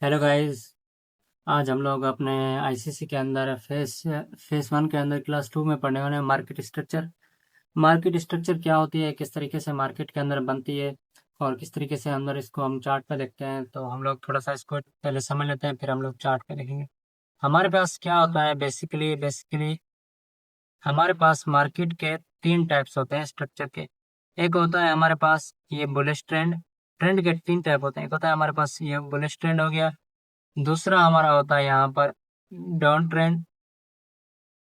Hello guys. आज हम लोग अपने आईसीसी के अंदर फेस वन के अंदर क्लास टू में पढ़ने वाले हैं मार्केट स्ट्रक्चर क्या होती है, किस तरीके से मार्केट के अंदर बनती है और किस तरीके से अंदर इसको हम चार्ट पे देखते हैं। तो हम लोग थोड़ा सा इसको पहले समझ लेते हैं, फिर हम लोग चार्ट पे देखेंगे। हमारे पास क्या होता है बेसिकली हमारे पास मार्केट के तीन टाइप्स होते हैं स्ट्रक्चर के। एक होता है हमारे पास ये बुलिश ट्रेंड। ट्रेंड के तीन टाइप होते हैं। एक होता है हमारे पास ये बुलिश ट्रेंड हो गया। दूसरा हमारा होता है यहाँ पर डाउन ट्रेंड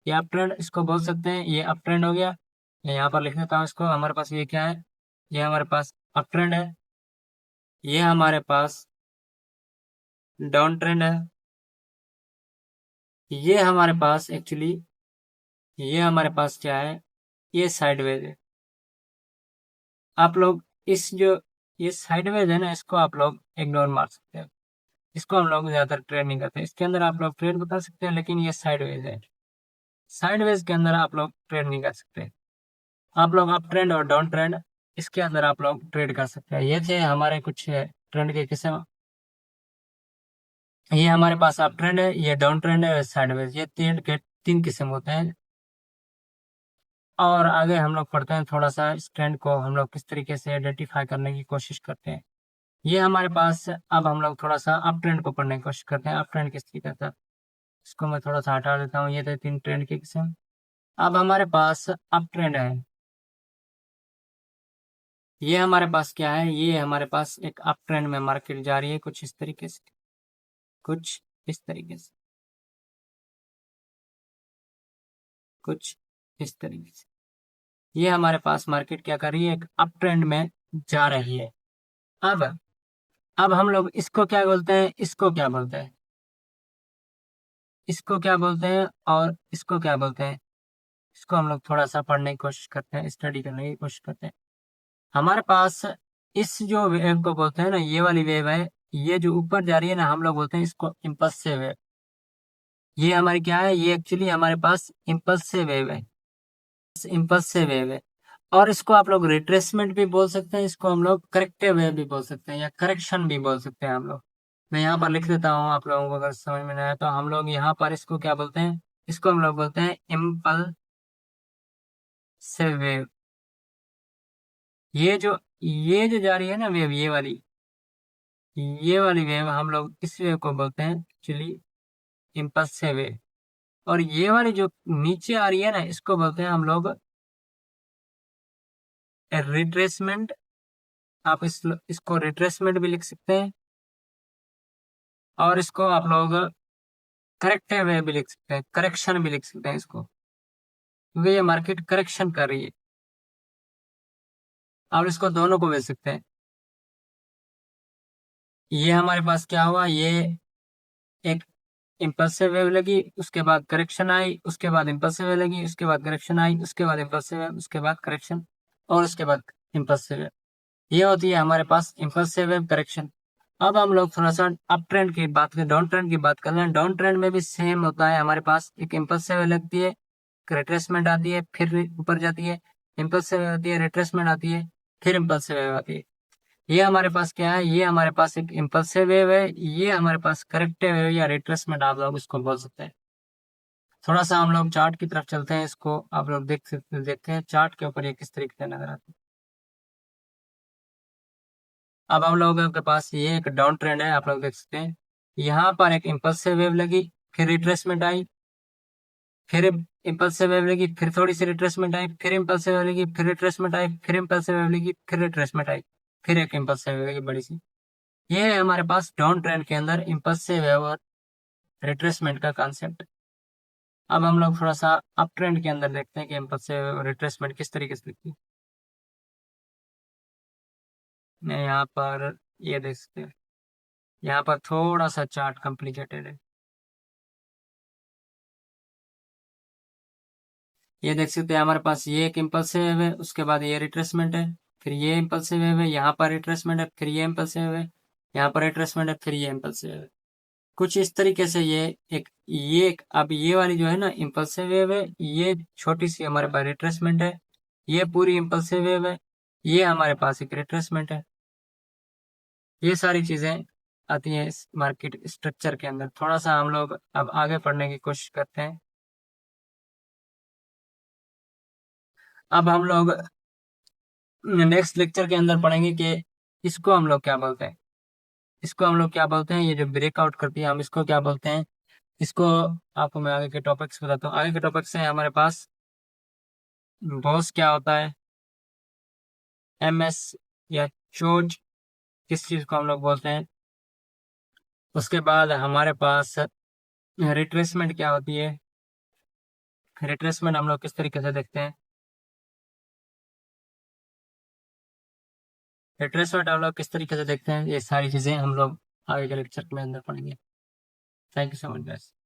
या अप ट्रेंड, इसको बोल सकते हैं। ये अप ट्रेंड हो गया। मैं यहाँ पर लिख देता हूँ इसको। हमारे पास ये क्या है? ये हमारे पास अप ट्रेंड है। ये हमारे पास डाउन ट्रेंड है। ये हमारे पास एक्चुअली ये हमारे पास क्या है? ये साइडवेज है। आप लोग इस जो ये साइडवेज है ना, इसको आप लोग इग्नोर मार सकते हैं। इसको हम लोग ज्यादातर ट्रेड नहीं करते। इसके अंदर आप लोग ट्रेड बता सकते हैं, लेकिन ये साइडवेज है। साइडवेज के अंदर आप लोग ट्रेड नहीं कर सकते। आप लोग अप ट्रेंड और डाउन ट्रेंड इसके अंदर आप लोग ट्रेड कर सकते हैं। ये थे हमारे कुछ ट्रेंड के किस्म। ये हमारे पास अप ट्रेंड है, ये डाउन ट्रेंड है, साइडवेज। ये तीन किस्म होते हैं। और आगे हम लोग पढ़ते हैं थोड़ा सा इस ट्रेंड को हम लोग किस तरीके से आइडेंटिफाई करने की कोशिश करते हैं। ये हमारे पास अब हम लोग थोड़ा सा अप ट्रेंड को पढ़ने की कोशिश करते हैं। अप ट्रेंड किस तरीके का? इसको मैं थोड़ा सा हटा देता हूँ। ये थे तीन ट्रेंड के किस्म। अब हमारे पास अप ट्रेंड है। ये हमारे पास क्या है? ये हमारे पास एक अप ट्रेंड में मार्केट जा रही है, कुछ इस तरीके से, कुछ इस तरीके से, कुछ इस तरीके से। ये हमारे पास मार्केट क्या कर रही है? एक अप ट्रेंड में जा रही है। अब अब हम लोग इसको क्या बोलते हैं? इसको क्या बोलते हैं? इसको क्या बोलते हैं और इसको क्या बोलते हैं? इसको हम लोग थोड़ा सा पढ़ने की कोशिश करते हैं, स्टडी करने की कोशिश करते हैं। हमारे पास इस जो वेव को बोलते हैं ना, ये वाली वेव है। ये जो ऊपर जा रही है ना, हम लोग बोलते हैं इसको इम्पल्सिव वेव। ये हमारी क्या है? ये एक्चुअली हमारे पास इम्पल्सिव वेव है। इम्पल्सिव वेव है। और इसको आप लोग रिट्रेसमेंट भी बोल सकते हैं, इसको हम लोग करेक्टिव वेव भी बोल सकते हैं, या करेक्शन भी बोल सकते हैं हम लोग। मैं यहाँ पर लिख देता हूँ, आप लोगों को अगर समझ में नहीं आया तो। हम लोग यहाँ पर इसको क्या बोलते हैं? इसको हम लोग बोलते हैं इम्पल्सिव वेव। ये जो जा रही है ना वेव, ये वाली वेव हम लोग इस वेव को बोलते हैं एक्चुअली इम्पल्सिव वेव। और ये वाली जो नीचे आ रही है ना, इसको बोलते हैं हम लोग रिट्रेसमेंट। आप इसको रिट्रेसमेंट भी लिख सकते हैं, और इसको आप लोग करेक्टिव वे भी लिख सकते हैं, करेक्शन भी लिख सकते हैं इसको, क्योंकि ये मार्केट करेक्शन कर रही है। आप इसको दोनों को बेच सकते हैं। ये हमारे पास क्या हुआ? ये एक इम्पल्सिव वेव लगी, उसके बाद करेक्शन आई, उसके बाद इम्पल्सिव वेव लगी, उसके बाद करेक्शन आई, उसके बाद इम्पल्सिव वेव, उसके बाद करेक्शन, और उसके बाद इम्पल्सिव वेव। ये होती है हमारे पास इम्पल्सिव वेव करेक्शन। अब हम लोग थोड़ा सा अप ट्रेंड की बात करें, डाउन ट्रेंड की बात कर रहे हैं। डाउन ट्रेंड में भी सेम होता है। हमारे पास एक इम्पल्सिव वेव लगती है, रिट्रेसमेंट आती है, फिर ऊपर जाती है, इम्पल्सिव वेव आती है, रिट्रेसमेंट आती है, फिर इम्पल्सिव वेव आती है। ये हमारे पास क्या है? ये हमारे पास एक इम्पल्सिव वेव है। ये हमारे पास करेक्टिव वेव या रिट्रेसमेंट आप लोग इसको बोल सकते हैं। थोड़ा सा हम लोग चार्ट की तरफ चलते हैं, इसको आप लोग देखते हैं चार्ट के ऊपर ये किस तरीके से नजर आती है। अब हम लोगों के पास ये एक डाउन ट्रेंड है, आप लोग देख सकते हैं। यहाँ पर एक इम्पल्सिव वेव लगी, फिर रिट्रेसमेंट आई, फिर इम्पल्सिव वेव लगी, फिर थोड़ी सी रिट्रेसमेंट आई, फिर इम्पल्सिव वेव लगी, फिर रिट्रेसमेंट आई, फिर इम्पल्सिव वेव लगी, फिर रिट्रेसमेंट आई, फिर एक इम्पल्सिव वेव लगी बड़ी सी। ये है हमारे पास डाउन ट्रेंड के अंदर इम्पल्सिव वेव और रिट्रेसमेंट का कॉन्सेप्ट। अब हम लोग थोड़ा सा अप ट्रेंड के अंदर देखते हैं कि इम्पल्सिव और रिट्रेसमेंट किस तरीके से दिखती है। मैं यहाँ पर ये देख सकते हैं, यहाँ पर थोड़ा सा चार्ट कॉम्प्लिकेटेड है। ये देख सकते हैं हमारे पास ये एक इम्पल्सिव वेव है, उसके बाद ये रिट्रेसमेंट है, फिर ये इम्पल्सिव वेव है, यहाँ पर रिट्रेसमेंट है, फिर ये इम्पल्सिव वेव है, यहाँ पर रिट्रेसमेंट है, फिर ये इम्पल्सिव वेव है। कुछ इस तरीके से अब ये वाली जो है ना इम्पल्सिव वेव है, ये छोटी सी हमारे पास रिट्रेसमेंट है, ये पूरी इम्पल्सिव वेव है, ये हमारे पास एक रिट्रेसमेंट है। ये सारी चीजें आती है इस मार्केट स्ट्रक्चर के अंदर। थोड़ा सा हम लोग अब आगे पढ़ने की कोशिश करते हैं। अब हम लोग नेक्स्ट लेक्चर के अंदर पढ़ेंगे कि इसको हम लोग क्या बोलते हैं। इसको हम लोग क्या बोलते हैं, ये जो ब्रेकआउट करती है हम इसको क्या बोलते हैं। इसको आपको मैं आगे के टॉपिक्स बताता हूँ। आगे के टॉपिक्स हैं हमारे पास बॉस क्या होता है, एमएस या चोज किस चीज को हम लोग बोलते हैं। उसके बाद हमारे पास रिट्रेसमेंट क्या होती है, रिट्रेसमेंट हम लोग किस तरीके से देखते हैं। रिट्रेसमेंट हम लोग किस तरीके से देखते हैं, ये सारी चीजें हम लोग आगे के लेक्चर में अंदर पढ़ेंगे। Thank you so much guys.